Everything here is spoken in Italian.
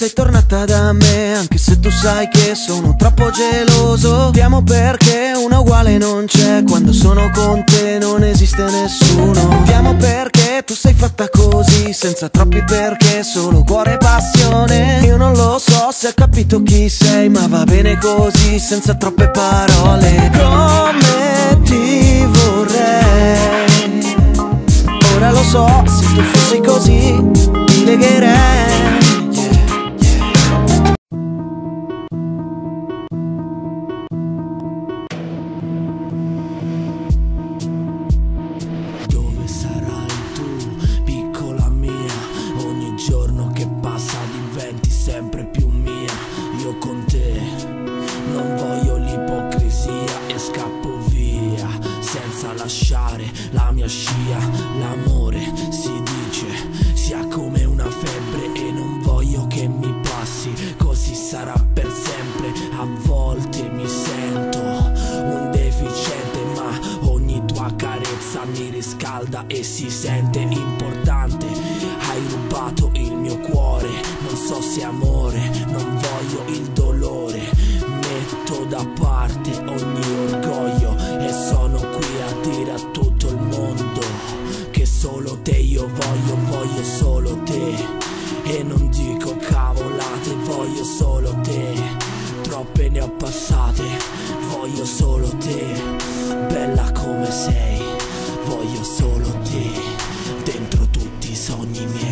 sei tornata da me, anche se tu sai che sono troppo geloso. Ti amo perché una uguale non c'è, quando sono con te non esiste nessuno. Ti amo perché tu sei fatta così, senza troppi perché, solo cuore e passione. Io non lo so se hai capito chi sei, ma va bene così, senza troppe parole. Come ti vorrei, ora lo so, se tu fossi così ti legherei. Dove sarai tu, piccola mia? Ogni giorno che passa diventi sempre più mia. Io con te non voglio l'ipocrisia e scappo via senza lasciare la mia scia. L'amore si dice sia come una febbre e non voglio che mi passi, così sarà per sempre. A volte mi sento un deficiente, ma ogni tua carezza mi riscalda e si sente importante. Hai rubato il mio cuore, non so se amore, non voglio il dolore. Metto da parte ogni orgoglio e sono qui a dire a tutto il mondo che solo te io voglio solo te. E non dico cavolate, voglio solo te. Troppe ne ho passate, voglio solo te. Bella come sei, voglio solo te. Dentro tutti i sogni miei.